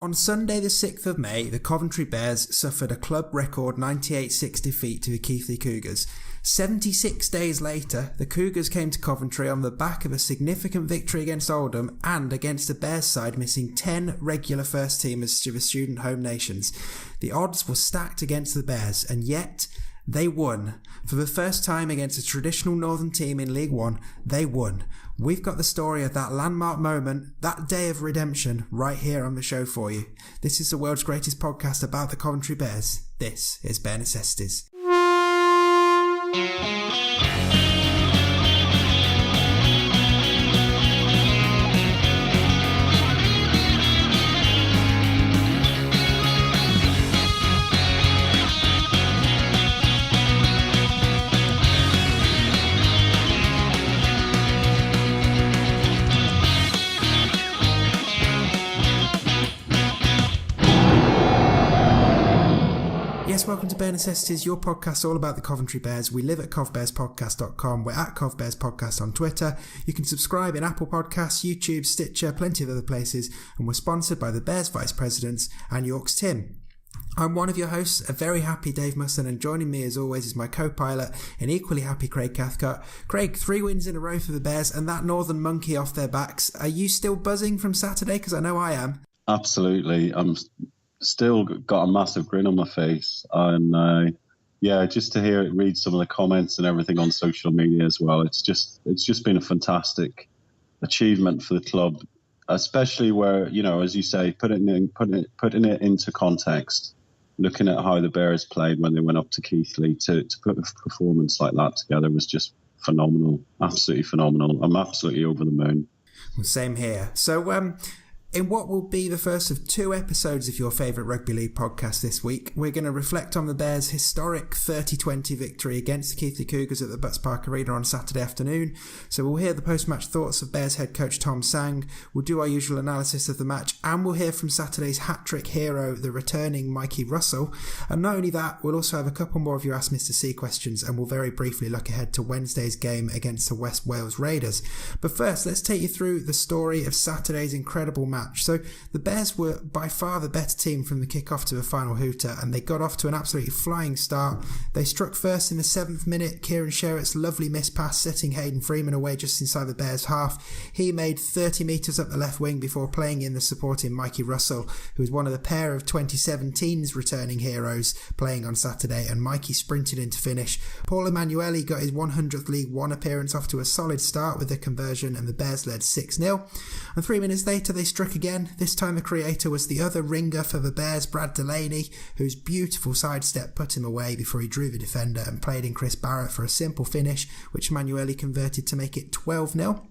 On Sunday the 6th of May, the Coventry Bears suffered a club record 98-6 defeat to the Keighley Cougars. 76 days later, the Cougars came to Coventry on the back of a significant victory against Oldham and against a Bears side missing 10 regular first-teamers to the student home nations. The odds were stacked against the Bears, and yet they won. For the first time against a traditional northern team in League One, they won. We've got the story of that landmark moment, that day of redemption, right here on the show for you. This is the world's greatest podcast about the Coventry Bears. This is Bare Necessities. Yes, welcome to Bare Necessities, your podcast all about the Coventry Bears. We live at covbearspodcast.com. We're at covbearspodcast on Twitter. You can subscribe in Apple Podcasts, YouTube, Stitcher, plenty of other places. And we're sponsored by the Bears Vice Presidents and York's Tim. I'm one of your hosts, a very happy Dave Musson, and joining me as always is my co-pilot, an equally happy Craig Cathcart. Craig, 3 wins in a row for the Bears and that northern monkey off their backs. Are you still buzzing from Saturday? Because I know I am. Absolutely. I'm still got a massive grin on my face, and just to read some of the comments and everything on social media as well, it's just been a fantastic achievement for the club, especially where, you know, as you say, putting it into context, looking at how the Bears played when they went up to Keighley, to put a performance like that together was just phenomenal, absolutely phenomenal. I'm absolutely over the moon. Well, same here. So in what will be the first of 2 episodes of your favourite Rugby League podcast this week, we're going to reflect on the Bears' historic 30-20 victory against the Keighley Cougars at the Butts Park Arena on Saturday afternoon. So we'll hear the post-match thoughts of Bears head coach Tom Tsang, we'll do our usual analysis of the match, and we'll hear from Saturday's hat-trick hero, the returning Mikey Russell. And not only that, we'll also have a couple more of your Ask Mr. C questions, and we'll very briefly look ahead to Wednesday's game against the West Wales Raiders. But first, let's take you through the story of Saturday's incredible match. So the Bears were by far the better team from the kick-off to the final hooter, and they got off to an absolutely flying start. They struck first in the 7th minute, Kieran Sherritt's lovely miss pass setting Hayden Freeman away just inside the Bears' half. He made 30 metres up the left wing before playing in the supporting Mikey Russell, who was one of the pair of 2017's returning heroes playing on Saturday, and Mikey sprinted in to finish. Paul Emanuele got his 100th League One appearance off to a solid start with the conversion, and the Bears led 6-0. And 3 minutes later they struck again. This time the creator was the other ringer for the Bears, Brad Delaney, whose beautiful sidestep put him away before he drew the defender and played in Chris Barrett for a simple finish, which Emanuele converted to make it 12-0.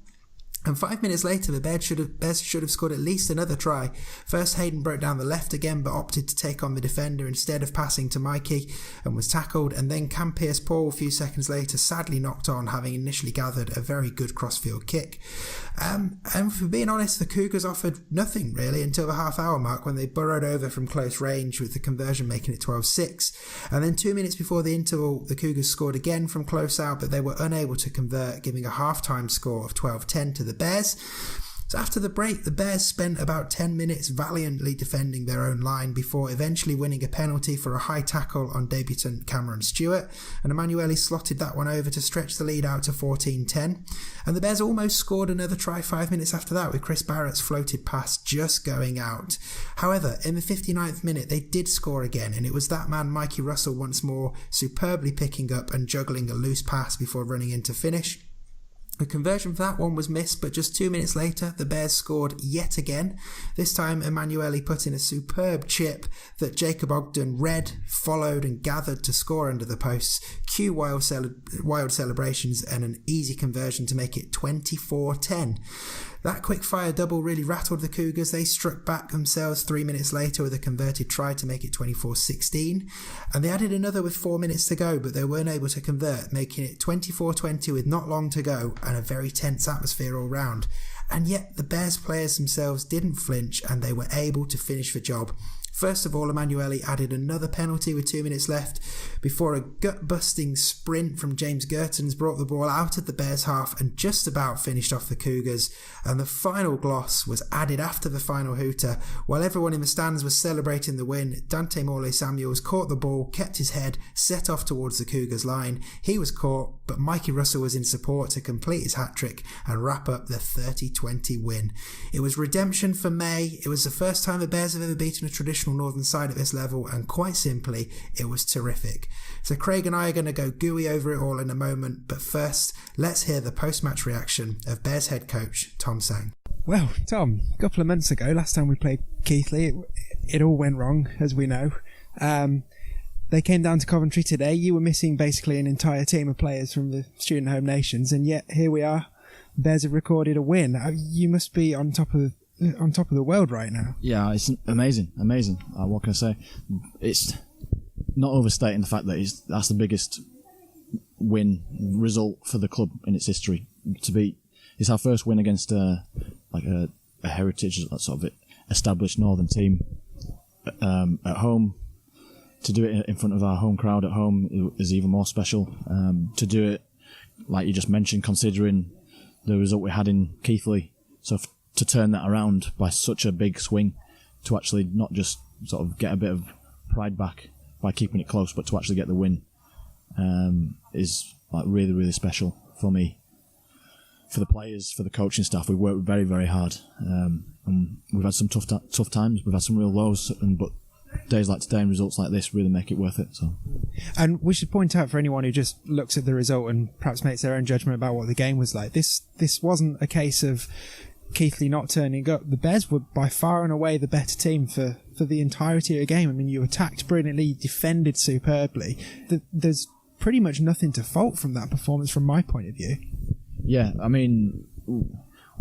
And 5 minutes later, the Bears should have scored at least another try. First, Hayden broke down the left again, but opted to take on the defender instead of passing to Mikey and was tackled. And then Cam Pearce-Paul, a few seconds later, sadly knocked on, having initially gathered a very good crossfield kick. And for being honest, the Cougars offered nothing really until the half-hour mark, when they burrowed over from close range, with the conversion making it 12-6. And then 2 minutes before the interval, the Cougars scored again from close out, but they were unable to convert, giving a half-time score of 12-10 to the Bears. So after the break, the Bears spent about 10 minutes valiantly defending their own line before eventually winning a penalty for a high tackle on debutant Cameron Stewart, and Emanuele slotted that one over to stretch the lead out to 14-10. And the Bears almost scored another try 5 minutes after that, with Chris Barrett's floated pass just going out. However, in the 59th minute they did score again, and it was that man Mikey Russell once more superbly picking up and juggling a loose pass before running in to finish. The conversion for that one was missed, but just 2 minutes later, the Bears scored yet again. This time, Emanuele put in a superb chip that Jacob Ogden read, followed and gathered to score under the posts. Cue wild celebrations and an easy conversion to make it 24-10. That quick-fire double really rattled the Cougars. They struck back themselves 3 minutes later with a converted try to make it 24-16. And they added another with 4 minutes to go, but they weren't able to convert, making it 24-20 with not long to go and a very tense atmosphere all round. And yet the Bears players themselves didn't flinch, and they were able to finish the job. First of all, Emanuele added another penalty with 2 minutes left before a gut-busting sprint from James Gertens brought the ball out of the Bears half and just about finished off the Cougars. And the final gloss was added after the final hooter. While everyone in the stands was celebrating the win, Dante Morley-Samuels caught the ball, kept his head, set off towards the Cougars line. He was caught, but Mikey Russell was in support to complete his hat-trick and wrap up the 30-20 win. It was redemption for May. It was the first time the Bears have ever beaten a traditional Northern side at this level, and quite simply, it was terrific. So Craig and I are going to go gooey over it all in a moment, but first, let's hear the post-match reaction of Bears head coach Tom Tsang. Well, Tom, a couple of months ago, last time we played Keighley, it all went wrong, as we know. They came down to Coventry today. You were missing basically an entire team of players from the student home nations, and yet here we are. Bears have recorded a win. You must be on top of the world right now. Yeah, it's amazing. What can I say? It's not overstating the fact that that's the biggest win result for the club in its history. It's our first win against a heritage, sort of established Northern team at home. To do it in front of our home crowd at home is even more special. To do it, like you just mentioned, considering the result we had in Keighley, so to turn that around by such a big swing, to actually not just sort of get a bit of pride back by keeping it close, but to actually get the win, is like really, really special for me. For the players, for the coaching staff, we worked very, very hard, and we've had some tough times. We've had some real lows, but days like today and results like this really make it worth it. So, and we should point out for anyone who just looks at the result and perhaps makes their own judgment about what the game was like, this wasn't a case of Keighley not turning up. The Bears were by far and away the better team for the entirety of the game. I mean, you attacked brilliantly, defended superbly. There's pretty much nothing to fault from that performance from my point of view. Yeah, I mean,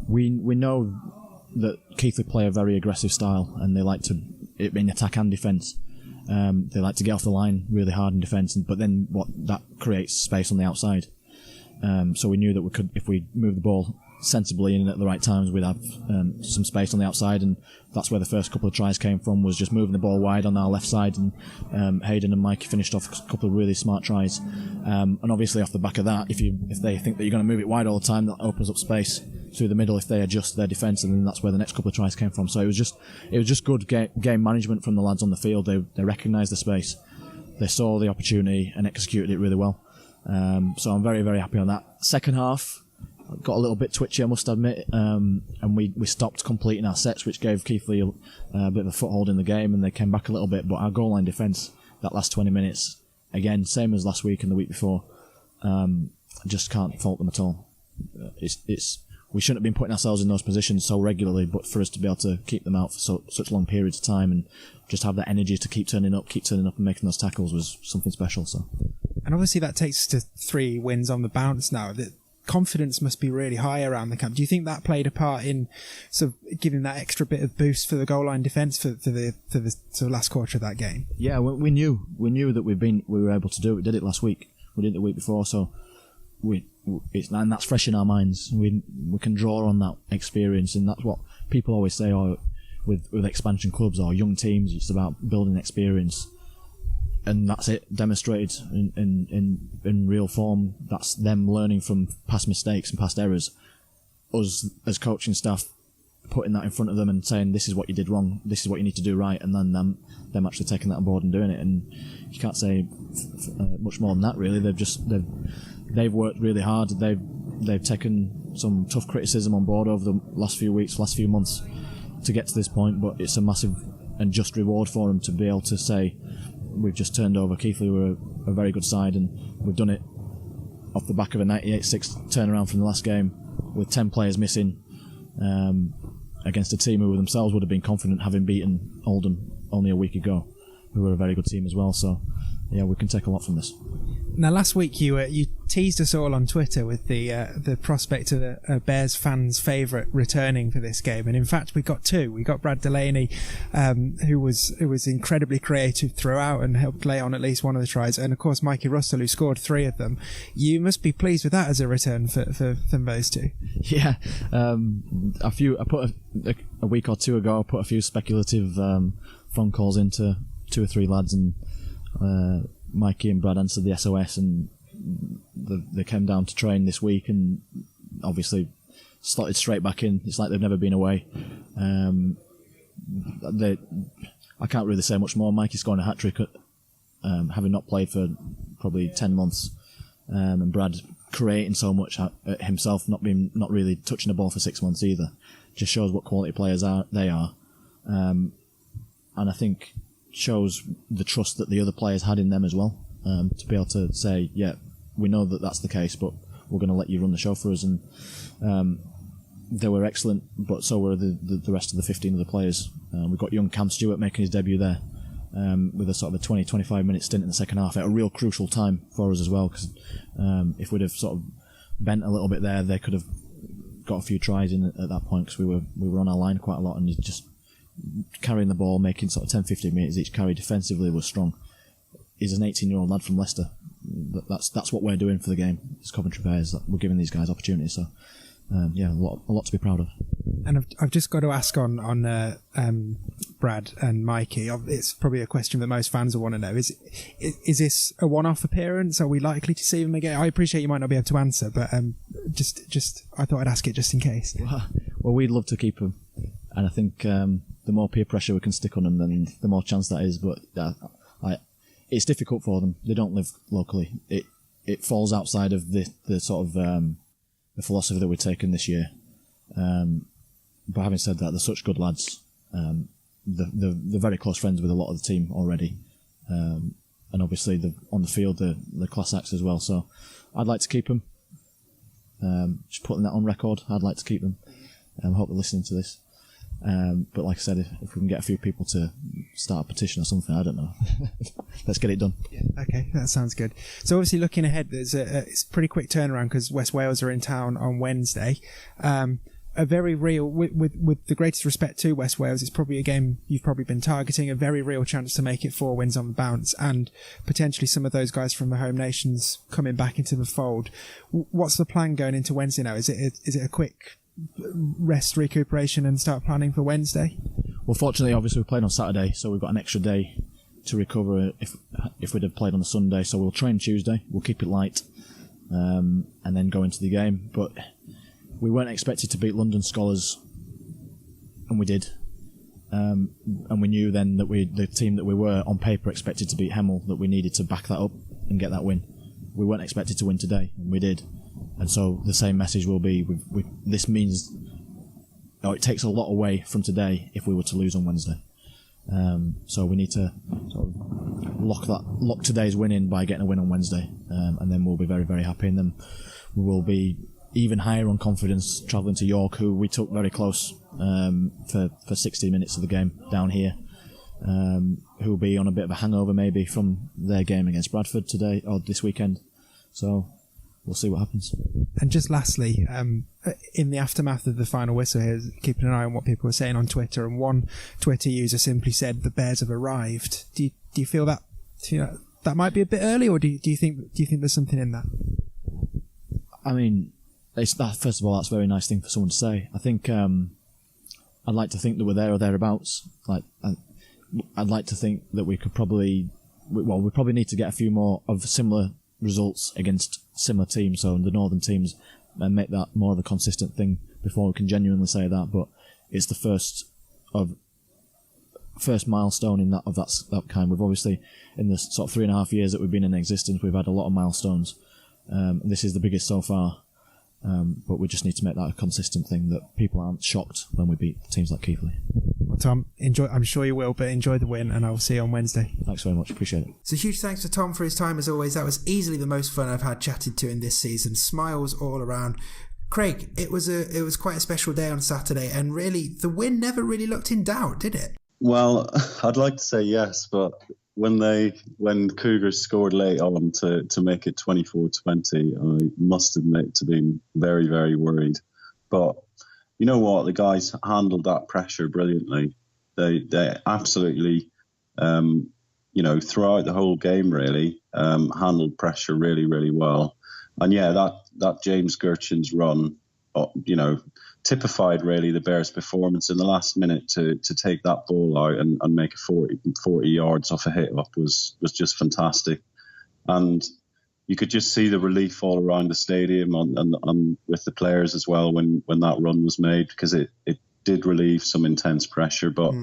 we know that Keighley play a very aggressive style, and they like to, in attack and defence. They like to get off the line really hard in defence, but then that creates space on the outside. So we knew that we could, if we moved the ball sensibly and at the right times, we'd have some space on the outside, and that's where the first couple of tries came from, was just moving the ball wide on our left side, and Hayden and Mike finished off a couple of really smart tries. And obviously off the back of that, if they think that you're going to move it wide all the time, that opens up space through the middle if they adjust their defence, and then that's where the next couple of tries came from. So it was just good game management from the lads on the field. They recognised the space, they saw the opportunity and executed it really well. So I'm very, very happy on that. Second half got a little bit twitchy, I must admit, and we stopped completing our sets, which gave Keighley a bit of a foothold in the game, and they came back a little bit. But our goal line defence, that last 20 minutes, again, same as last week and the week before, I just can't fault them at all. We shouldn't have been putting ourselves in those positions so regularly, but for us to be able to keep them out for such long periods of time and just have that energy to keep turning up and making those tackles was something special. So, and obviously that takes us to 3 wins on the bounce now. The confidence must be really high around the camp. Do you think that played a part in sort of giving that extra bit of boost for the goal line defence for the sort of last quarter of that game? Yeah, we knew that we were able to do it. We did it last week. We did it the week before, so and that's fresh in our minds. We can draw on that experience, and that's what people always say. With expansion clubs or young teams, it's about building experience, and that's it demonstrated in real form. That's them learning from past mistakes and past errors. Us as coaching staff putting that in front of them and saying, this is what you did wrong, this is what you need to do right, and then them actually taking that on board and doing it. And you can't say much more than that, really. They've worked really hard. They've taken some tough criticism on board over the last few weeks, last few months to get to this point, but it's a massive and just reward for them to be able to say, we've just turned over Keighley, we're a very good side, and we've done it off the back of a 98-6 turnaround from the last game with 10 players missing, against a team who themselves would have been confident, having beaten Oldham only a week ago, who were a very good team as well. So yeah, we can take a lot from this. Now, last week you teased us all on Twitter with the prospect of a Bears fans' favourite returning for this game, and in fact we got 2. We got Brad Delaney, who was incredibly creative throughout and helped lay on at least one of the tries, and of course Mikey Russell, who scored 3 of them. You must be pleased with that as a return for those 2. Yeah, I put a week or 2 ago, I put a few speculative phone calls into 2 or 3 lads, and Mikey and Brad answered the SOS, and they came down to train this week, and obviously slotted straight back in. It's like they've never been away. I can't really say much more. Mikey scoring a hat-trick, having not played for probably 10 months, and Brad creating so much himself, not really touching the ball for 6 months either. Just shows what quality players they are, and I think shows the trust that the other players had in them as well, to be able to say, yeah, we know that that's the case, but we're going to let you run the show for us. And they were excellent, but so were the rest of the 15 of the players. We've got young Cam Stewart making his debut there, with a sort of a 20-25 minute stint in the second half at a real crucial time for us as well, because if we'd have sort of bent a little bit there, they could have got a few tries in at that point, because we were on our line quite a lot, and he's just carrying the ball, making sort of 10-15 minutes each carry defensively was strong. He's an 18-year-old lad from Leicester. That's what we're doing for the game as Coventry Bears. We're giving these guys opportunities, so a lot to be proud of. And I've just got to ask on Brad and Mikey. It's probably a question that most fans will want to know. Is this a one-off appearance? Are we likely to see them again? I appreciate you might not be able to answer, but just I thought I'd ask it just in case. Well, we'd love to keep them, and I think the more peer pressure we can stick on them, then the more chance that is. But it's difficult for them. They don't live locally. It falls outside of the sort of the philosophy that we're taking this year. But having said that, they're such good lads. They're very close friends with a lot of the team already, and obviously on the field they're class acts as well. So I'd like to keep them. Just putting that on record, I'd like to keep them. I hope they're listening to this. But like I said, if we can get a few people to start a petition or something, I don't know. Let's get it done. Yeah, okay, that sounds good. So obviously looking ahead, it's a pretty quick turnaround because West Wales are in town on Wednesday. A very real, with the greatest respect to West Wales, it's probably a game you've probably been targeting, a very real chance to make it 4 wins on the bounce, and potentially some of those guys from the home nations coming back into the fold. What's the plan going into Wednesday now? Is it a quick rest, recuperation, and start planning for Wednesday? Well, fortunately, obviously we played on Saturday, so we've got an extra day to recover if we'd have played on the Sunday. So we'll train Tuesday, we'll keep it light, and then go into the game. But we weren't expected to beat London Scholars, and we did. And we knew then that the team that we were on paper expected to beat Hemel, that we needed to back that up and get that win. We weren't expected to win today, and we did. And so the same message will be, this means, it takes a lot away from today if we were to lose on Wednesday. So we need to sort of lock today's win in by getting a win on Wednesday, and then we'll be very, very happy. And then we will be even higher on confidence travelling to York, who we took very close for 60 minutes of the game down here, who will be on a bit of a hangover maybe from their game against Bradford today or this weekend. So we'll see what happens. And just lastly, in the aftermath of the final whistle here, keeping an eye on what people are saying on Twitter, and one Twitter user simply said the Bears have arrived. Do you feel that that might be a bit early, or do you think there's something in that? I mean, first of all, that's a very nice thing for someone to say. I think I'd like to think that we're there or thereabouts. I'd like to think that we could we probably need to get a few more of similar results against similar teams, so the northern teams, and make that more of a consistent thing before we can genuinely say that. But it's the first milestone in that kind. We've obviously, in the sort of 3.5 years that we've been in existence, we've had a lot of milestones. This is the biggest so far, but we just need to make that a consistent thing, that people aren't shocked when we beat teams like Keighley. Well, Tom, I'm sure you will, but enjoy the win, and I'll see you on Wednesday. Thanks very much, appreciate it. So huge thanks to Tom for his time as always. That was easily the most fun I've had chatted to in this season. Smiles all around. Craig, it was quite a special day on Saturday, and really the win never really looked in doubt, did it? Well, I'd like to say yes, but when Cougars scored late on to make it 24-20, I must admit to being very, very worried. But you know what? The guys handled that pressure brilliantly. They absolutely, throughout the whole game really, handled pressure really, really well. And yeah, that James Gertchen's run, typified really the Bears' performance in the last minute to take that ball out and make a 40 yards off a hit up was just fantastic. And you could just see the relief all around the stadium and with the players as well when that run was made, because it did relieve some intense pressure. But,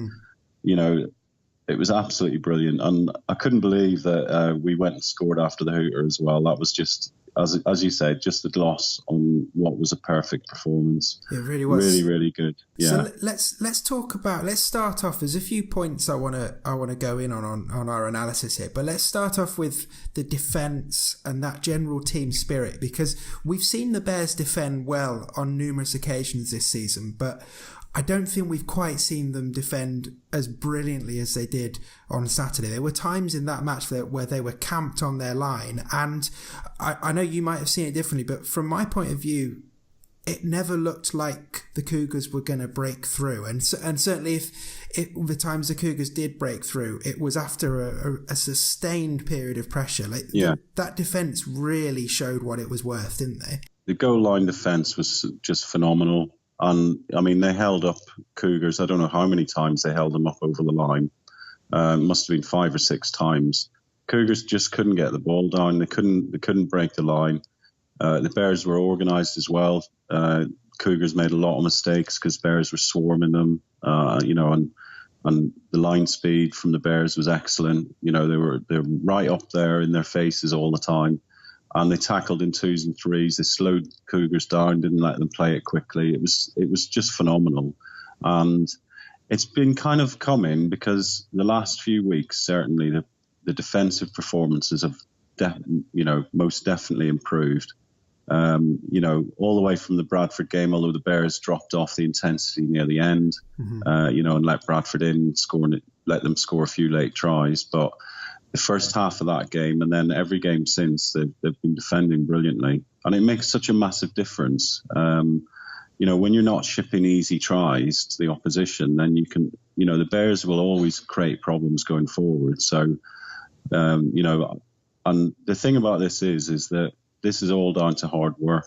you know, it was absolutely brilliant. And I couldn't believe that we went and scored after the hooter as well. That was just, as you said, just the gloss on what was a perfect performance. It really was. Really, really good. Yeah. So let's start off. There's a few points I want to go in on our analysis here, but let's start off with the defence and that general team spirit, because we've seen the Bears defend well on numerous occasions this season, but I don't think we've quite seen them defend as brilliantly as they did on Saturday. There were times in that match where they were camped on their line, and I know you might have seen it differently, but from my point of view, it never looked like the Cougars were going to break through. And certainly if the times the Cougars did break through, it was after a sustained period of pressure. That defence really showed what it was worth, didn't they? The goal line defence was just phenomenal. And, I mean, they held up Cougars. I don't know how many times they held them up over the line. Must have been 5 or 6 times. Cougars just couldn't get the ball down. They couldn't break the line. The Bears were organised as well. Cougars made a lot of mistakes because Bears were swarming them. And the line speed from the Bears was excellent. You know, they were right up there in their faces all the time. And they tackled in 2s and 3s. They slowed Cougars down, didn't let them play it quickly. It was just phenomenal. And it's been kind of coming because the last few weeks, certainly the defensive performances have, most definitely improved. All the way from the Bradford game, although the Bears dropped off the intensity near the end, and let Bradford in, let them score a few late tries. But the first half of that game and then every game since, they've been defending brilliantly. And it makes such a massive difference. When you're not shipping easy tries to the opposition, then you can, the Bears will always create problems going forward. So, and the thing about this is that this is all down to hard work.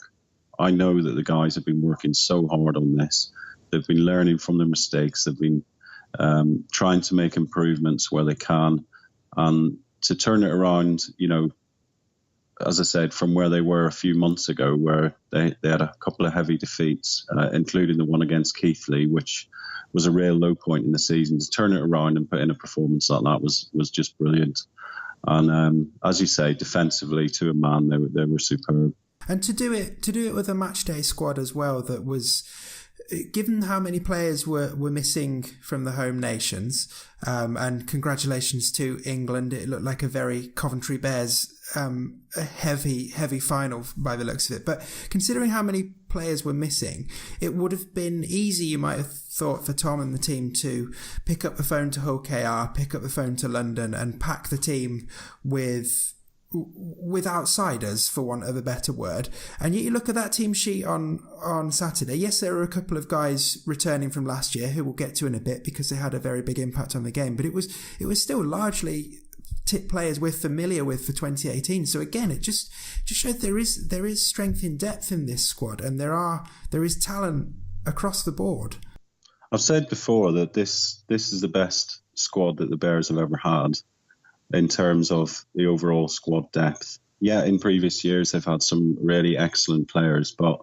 I know that the guys have been working so hard on this. They've been learning from their mistakes. They've been trying to make improvements where they can. And to turn it around, as I said, from where they were a few months ago, where they had a couple of heavy defeats, including the one against Keighley, which was a real low point in the season. To turn it around and put in a performance like that was just brilliant. And as you say, defensively to a man, they were superb. And to do it with a matchday squad as well, that was, given how many players were missing from the home nations, and congratulations to England. It looked like a very Coventry Bears a heavy final by the looks of it. But considering how many players were missing, it would have been easy, you might have thought, for Tom and the team to pick up the phone to Hull KR, pick up the phone to London and pack the team with outsiders, for want of a better word. And yet you look at that team sheet on Saturday. Yes, there were a couple of guys returning from last year who we'll get to in a bit because they had a very big impact on the game, but it was still largely players we're familiar with for 2018. So again, it just showed there is strength in depth in this squad, and there is talent across the board. I've said before that this is the best squad that the Bears have ever had in terms of the overall squad depth. Yeah, in previous years they've had some really excellent players, but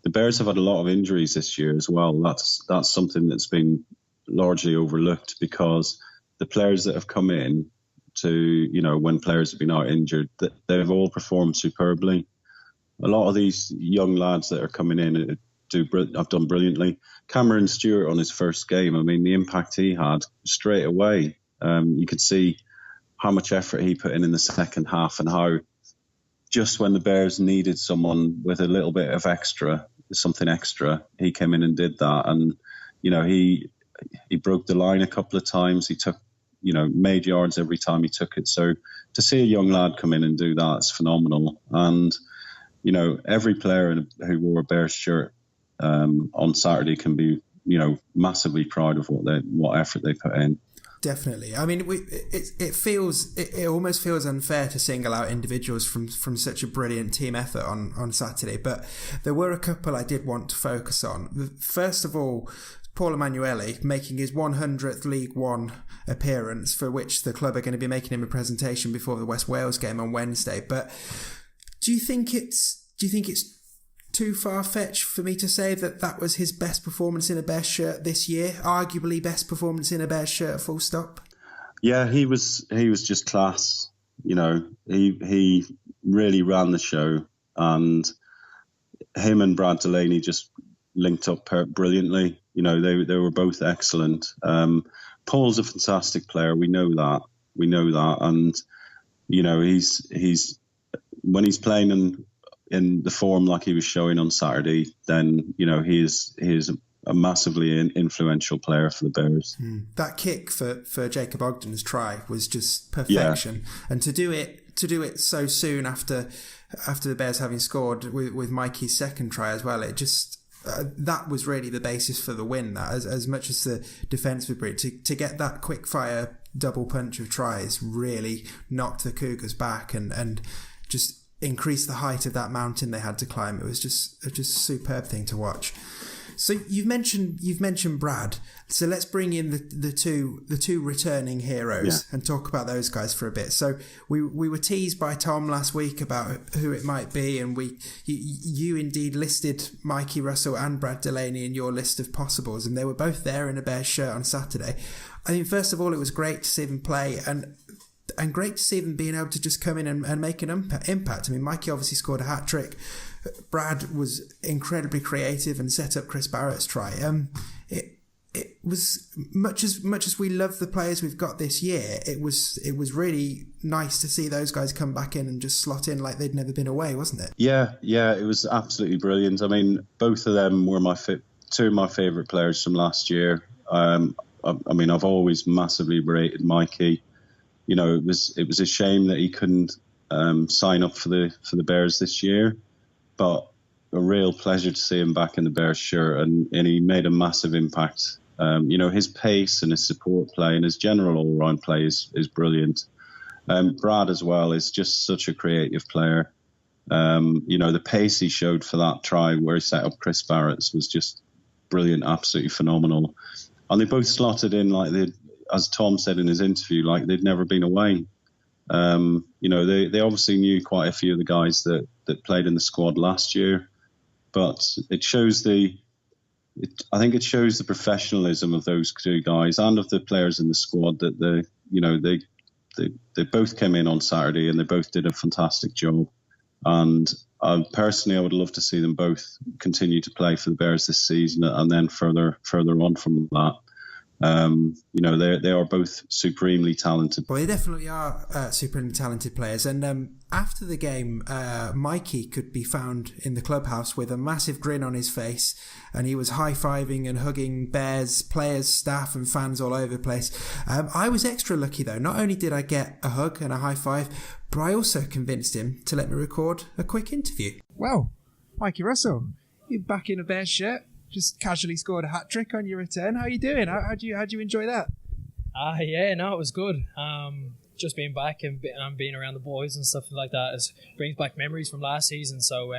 the Bears have had a lot of injuries this year as well. That's something that's been largely overlooked, because the players that have come in to, when players have been out injured, they've all performed superbly. A lot of these young lads that are coming in have done brilliantly. Cameron Stewart on his first game, I mean, the impact he had straight away. You could see how much effort he put in the second half, and how just when the Bears needed someone with a little bit of something extra, he came in and did that. And, he broke the line a couple of times. He took, made yards every time he took it. So to see a young lad come in and do that is phenomenal. And, every player who wore a Bears shirt on Saturday can be, massively proud of what effort they put in. Definitely. I mean, it almost feels unfair to single out individuals from such a brilliant team effort on Saturday, but there were a couple I did want to focus on. First of all, Paul Emanuele making his 100th League One appearance, for which the club are going to be making him a presentation before the West Wales game on Wednesday. But do you think it's too far-fetched for me to say that was his best performance in a Bears shirt this year? Arguably best performance in a Bears shirt, full stop? Yeah, he was just class. You know, he really ran the show, and him and Brad Delaney just linked up brilliantly. You know, they were both excellent. Paul's a fantastic player. We know that, and you know, he's when he's playing in the form like he was showing on Saturday, then you know he is a massively influential player for the Bears. That kick for Jacob Ogden's try was just perfection, and to do it so soon after the Bears having scored with Mikey's second try as well, it just that was really the basis for the win. That as much as the defence was brilliant, to get that quick fire double punch of tries really knocked the Cougars back and just increase the height of that mountain they had to climb. It was just a superb thing to watch. So you've mentioned Brad. So let's bring in the two returning heroes and talk about those guys for a bit. So we were teased by Tom last week about who it might be, and you indeed listed Mikey Russell and Brad Delaney in your list of possibles, and they were both there in a Bears shirt on Saturday. I mean, first of all, it was great to see them play, and great to see them being able to just come in and make an impact. I mean, Mikey obviously scored a hat-trick. Brad was incredibly creative and set up Chris Barrett's try. It was much as we love the players we've got this year, it was really nice to see those guys come back in and just slot in like they'd never been away, wasn't it? Yeah, it was absolutely brilliant. I mean, both of them were two of my favourite players from last year. I mean, I've always massively rated Mikey. You know, it was a shame that he couldn't sign up for the Bears this year, but a real pleasure to see him back in the Bears shirt, and he made a massive impact. You know, his pace and his support play and his general all-round play is brilliant. Brad as well is just such a creative player. You know, the pace he showed for that try where he set up Chris Barrett's was just brilliant, absolutely phenomenal. And they both slotted in like as Tom said in his interview, like they'd never been away. You know, they obviously knew quite a few of the guys that played in the squad last year, but I think it shows the professionalism of those two guys and of the players in the squad that they both came in on Saturday and they both did a fantastic job. And personally, I would love to see them both continue to play for the Bears this season and then further on from that. You know, they are both supremely talented. Well, they definitely are supremely talented players. And after the game, Mikey could be found in the clubhouse with a massive grin on his face, and he was high-fiving and hugging Bears players, staff and fans all over the place. I was extra lucky, though. Not only did I get a hug and a high-five, but I also convinced him to let me record a quick interview. Well, Mikey Russell, you're back in a Bears shirt. Just casually scored a hat-trick on your return. How are you doing? How'd you enjoy that? Yeah, no, it was good. Just being back and being around the boys and stuff like that brings back memories from last season. So,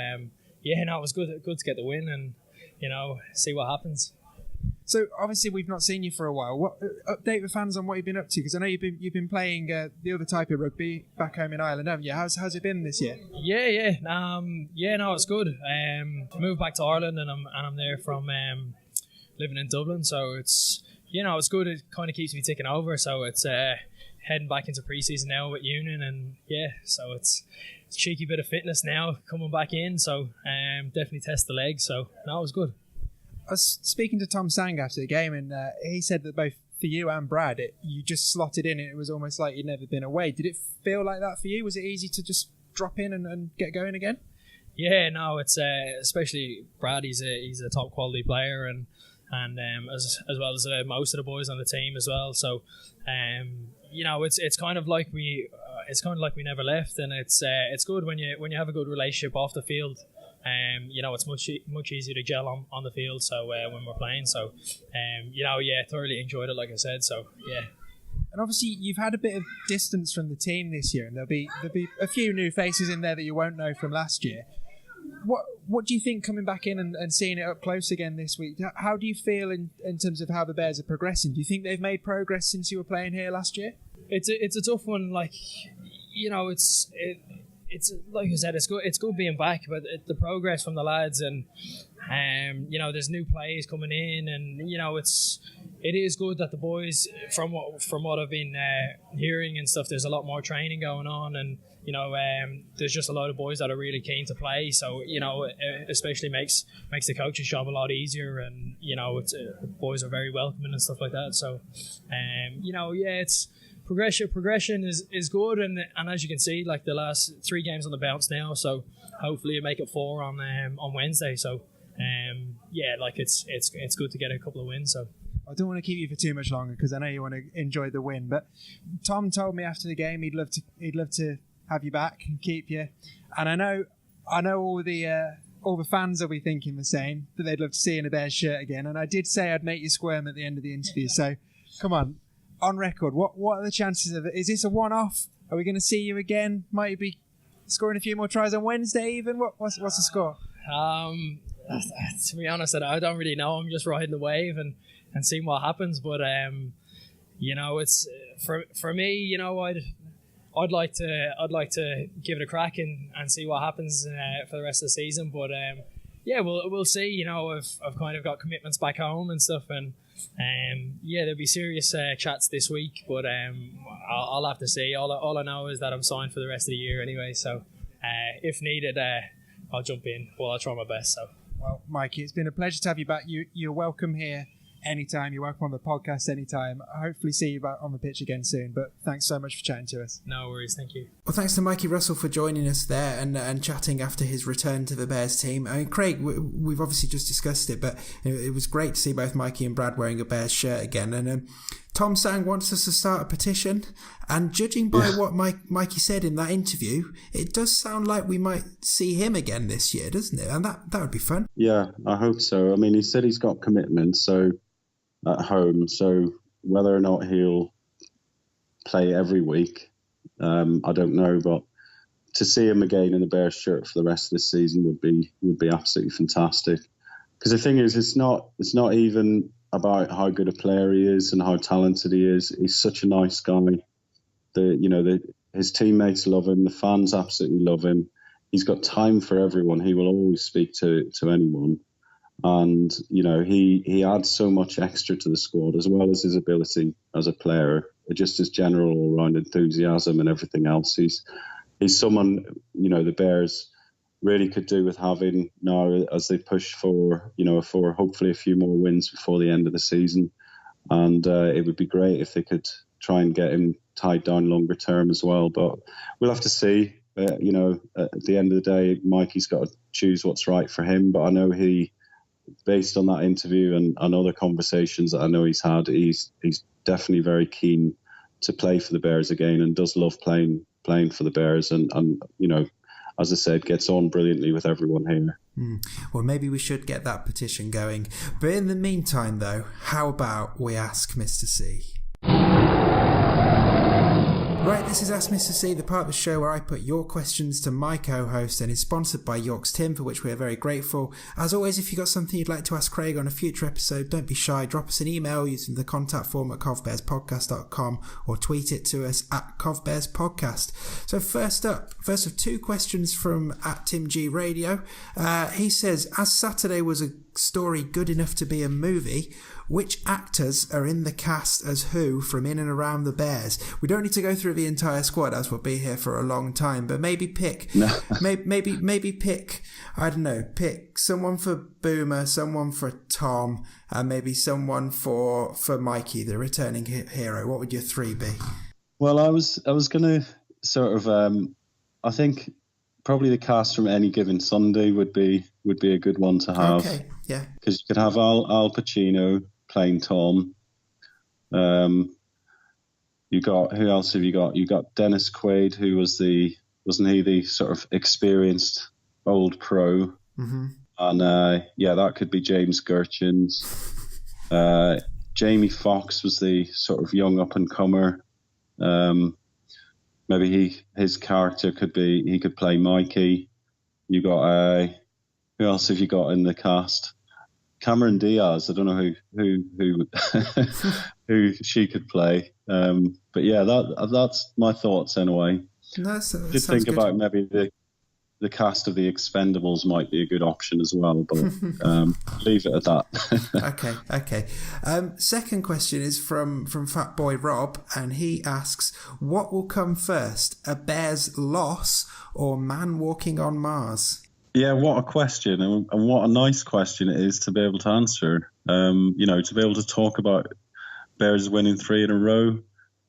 yeah, no, it was good to get the win and, you know, see what happens. So, obviously, we've not seen you for a while. What update the fans on what you've been up to? Because I know you've been playing the other type of rugby back home in Ireland, haven't you? How's it been this year? Yeah. No, it's good. Moved back to Ireland and I'm there from living in Dublin. So it's, you know, it's good. It kind of keeps me ticking over. So it's heading back into pre-season now with Union, and yeah, so it's a cheeky bit of fitness now coming back in. So definitely test the legs. So no, it was good. I was speaking to Tom Tsang after the game, and he said that both for you and Brad, you just slotted in and it was almost like you'd never been away. Did it feel like that for you? Was it easy to just drop in and get going again? Yeah, no, it's especially Brad. He's a top quality player, and as well as most of the boys on the team as well. So, you know, it's kind of like we never left, and it's good when you have a good relationship off the field. You know, it's much easier to gel on the field. So when we're playing, so you know, yeah, thoroughly enjoyed it, like I said. So yeah. And obviously, you've had a bit of distance from the team this year, and there'll be a few new faces in there that you won't know from last year. What do you think coming back in and seeing it up close again this week? How do you feel in terms of how the Bears are progressing? Do you think they've made progress since you were playing here last year? It's a tough one. Like, it's like I said, it's good being back, but the progress from the lads and there's new players coming in, and it is good that the boys, from what I've been hearing and stuff, there's a lot more training going on, and there's just a lot of boys that are really keen to play. So it especially makes the coach's job a lot easier, and boys are very welcoming and stuff like that. So it's progression is good, and as you can see, like the last 3 games on the bounce now, so hopefully you make it 4 on Wednesday. So it's good to get a couple of wins. So I don't want to keep you for too much longer because I know you want to enjoy the win. But Tom told me after the game he'd love to have you back and keep you. And I know all the fans will be thinking the same, that they'd love to see you in a Bears shirt again. And I did say I'd make you squirm at the end of the interview. So come on record. What are the chances of it? Is this a one-off? Are we going to see you again? Might you be scoring a few more tries on Wednesday even? What's the score? To be honest, I don't really know. I'm just riding the wave and seeing what happens. But it's for me. I'd like to give it a crack and see what happens for the rest of the season. But we'll see. I've kind of got commitments back home and stuff, and there'll be serious chats this week. But I'll have to see. All I know is that I'm signed for the rest of the year anyway. So if needed, I'll jump in. Well, I'll try my best. So. Well, Mikey, it's been a pleasure to have you back. You're welcome here anytime. You're welcome on the podcast anytime. I hopefully see you back on the pitch again soon. But thanks so much for chatting to us. No worries. Thank you. Well, thanks to Mikey Russell for joining us there and chatting after his return to the Bears team. I mean, Craig, we've obviously just discussed it, but it was great to see both Mikey and Brad wearing a Bears shirt again. And Tom Tsang wants us to start a petition, and judging by what Mikey said in that interview, it does sound like we might see him again this year, doesn't it? And that would be fun. Yeah, I hope so. I mean, he said he's got commitments at home, so whether or not he'll play every week, I don't know. But to see him again in the Bears shirt for the rest of this season would be absolutely fantastic. Because the thing is, it's not even about how good a player he is and how talented he is. He's such a nice guy. His teammates love him. The fans absolutely love him. He's got time for everyone. He will always speak to anyone. And, he adds so much extra to the squad, as well as his ability as a player, just his general all-round enthusiasm and everything else. He's someone, the Bears really could do with having now as they push for hopefully a few more wins before the end of the season. And it would be great if they could try and get him tied down longer term as well. But we'll have to see. At the end of the day, Mikey's got to choose what's right for him. But I know based on that interview and other conversations that I know he's had, he's definitely very keen to play for the Bears again and does love playing for the Bears. And as I said, gets on brilliantly with everyone here. Well, maybe we should get that petition going. But in the meantime, though, how about we ask Mr. C? Right, this is Ask Mr. C, the part of the show where I put your questions to my co-host, and is sponsored by York's Tim, for which we are very grateful. As always, if you've got something you'd like to ask Craig on a future episode, don't be shy. Drop us an email using the contact form at covbearspodcast.com or tweet it to us at covbearspodcast. So first of 2 questions from @TimG Radio. He says, as Saturday was a story good enough to be a movie, which actors are in the cast as who from in and around the Bears? We don't need to go through the entire squad, as we'll be here for a long time, but maybe pick maybe pick, I don't know, pick someone for Boomer, someone for Tom, and maybe someone for Mikey, the returning hero. What would your 3 be? Well, I was gonna sort of I think probably the cast from Any Given Sunday would be a good one to have. Okay, yeah. Because you could have Al Pacino playing Tom. You got, who else have you got? You got Dennis Quaid, who wasn't he the sort of experienced old pro? Mm-hmm. And that could be James Gerchins. Jamie Foxx was the sort of young up and comer. Maybe his character could play Mikey. You got who else have you got in the cast? Cameron Diaz. I don't know who who she could play. But yeah, that's my thoughts anyway. No, Just think good. About maybe the cast of The Expendables might be a good option as well, but leave it at that. Okay. Second question is from Fat Boy Rob, and he asks, what will come first, a Bears loss or man walking on Mars? Yeah, what a question, and what a nice question it is to be able to answer. To be able to talk about Bears winning 3 in a row.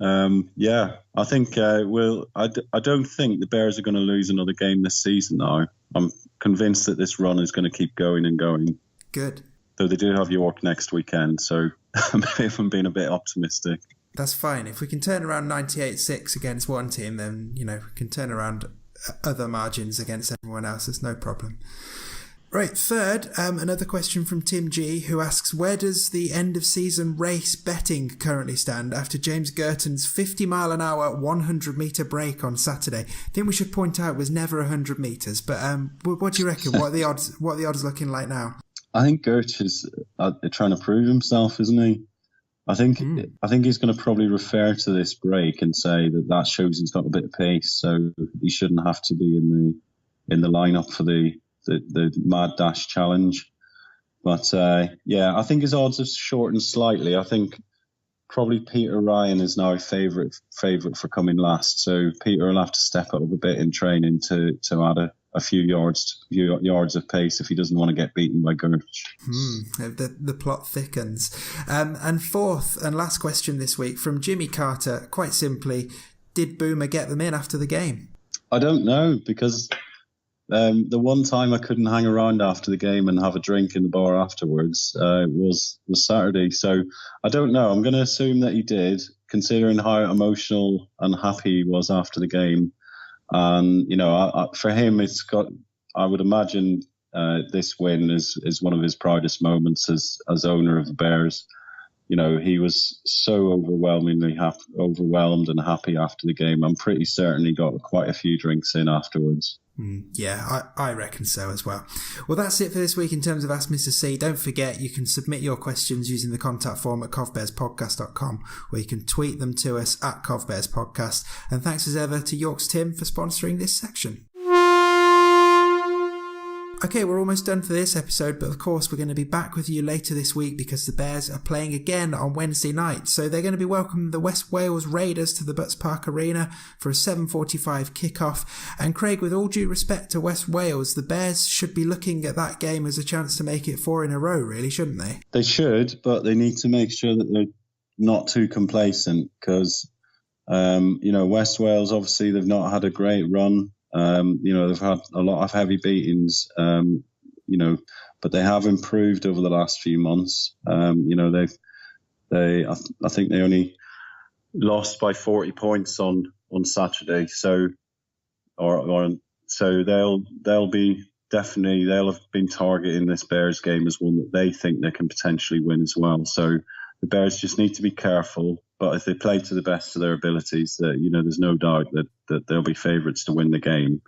I think I don't think the Bears are going to lose another game this season now. I'm convinced that this run is going to keep going and going. Good. Though they do have York next weekend, so maybe if I'm being a bit optimistic. That's fine. If we can turn around 98-6 against one team, then, we can turn around other margins against everyone else. There's no problem. Right, third, another question from Tim G, who asks, where does the end-of-season race betting currently stand after James Girton's 50-mile-an-hour 100-metre break on Saturday? I think we should point out it was never 100 metres, but what do you reckon? What are the odds looking like now? I think Gert is trying to prove himself, isn't he? I think he's going to probably refer to this break and say that shows he's got a bit of pace, so he shouldn't have to be in the lineup for the Mad Dash Challenge. But I think his odds have shortened slightly. I think probably Peter Ryan is now a favourite for coming last. So Peter will have to step up a bit in training to add a few yards of pace if he doesn't want to get beaten by Gertch. The plot thickens. And fourth and last question this week from Jimmy Carter, quite simply, did Boomer get them in after the game? I don't know, because the one time I couldn't hang around after the game and have a drink in the bar afterwards was Saturday. So I don't know. I'm going to assume that he did, considering how emotional and happy he was after the game. And, for him, I would imagine this win is one of his proudest moments as owner of the Bears. He was so overwhelmingly overwhelmed and happy after the game. I'm pretty certain he got quite a few drinks in afterwards. Yeah, I reckon so as well. Well, that's it for this week in terms of Ask Mr. C. Don't forget, you can submit your questions using the contact form at covbearspodcast.com, or you can tweet them to us at covbearspodcast. And thanks as ever to York's Tim for sponsoring this section. Okay, we're almost done for this episode, but of course we're going to be back with you later this week because the Bears are playing again on Wednesday night. So they're going to be welcoming the West Wales Raiders to the Butts Park Arena for a 7:45 kickoff. And Craig, with all due respect to West Wales, the Bears should be looking at that game as a chance to make it 4 in a row, really, shouldn't they? They should, but they need to make sure that they're not too complacent because, West Wales, obviously, they've not had a great run. They've had a lot of heavy beatings, but they have improved over the last few months. I think they only lost by 40 points on Saturday. So they'll have been targeting this Bears game as one that they think they can potentially win as well. So the Bears just need to be careful. But if they play to the best of their abilities, there's no doubt that they'll be favourites to win the game.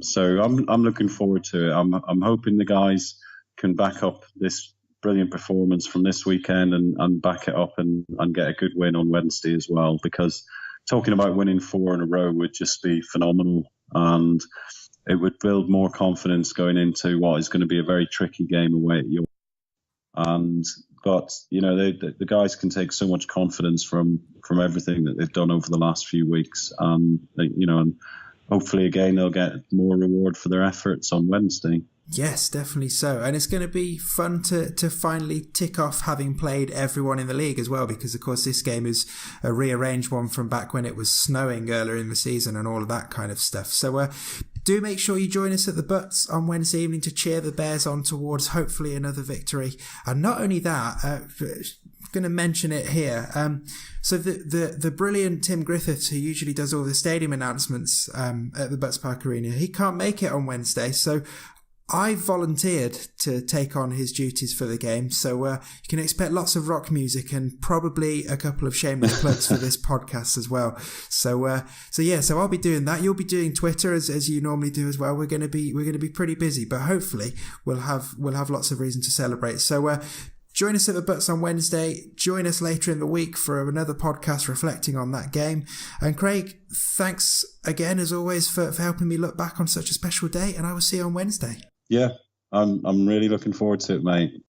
So I'm looking forward to it. I'm hoping the guys can back up this brilliant performance from this weekend and back it up and get a good win on Wednesday as well. Because talking about winning 4 in a row would just be phenomenal, and it would build more confidence going into what is going to be a very tricky game away at York. But the guys can take so much confidence from everything that they've done over the last few weeks, and hopefully again they'll get more reward for their efforts on Wednesday. Yes, definitely so. And it's going to be fun to finally tick off having played everyone in the league as well, because of course this game is a rearranged one from back when it was snowing earlier in the season and all of that kind of stuff. So do make sure you join us at the Butts on Wednesday evening to cheer the Bears on towards hopefully another victory. And not only that, I'm going to mention it here. So the brilliant Tim Griffiths, who usually does all the stadium announcements at the Butts Park Arena, he can't make it on Wednesday. So I volunteered to take on his duties for the game, so you can expect lots of rock music and probably a couple of shameless plugs for this podcast as well. So I'll be doing that. You'll be doing Twitter as you normally do as well. We're going to be pretty busy, but hopefully we'll have lots of reason to celebrate. So join us at the Butts on Wednesday. Join us later in the week for another podcast reflecting on that game. And Craig, thanks again as always for helping me look back on such a special day. And I will see you on Wednesday. Yeah, I'm really looking forward to it, mate.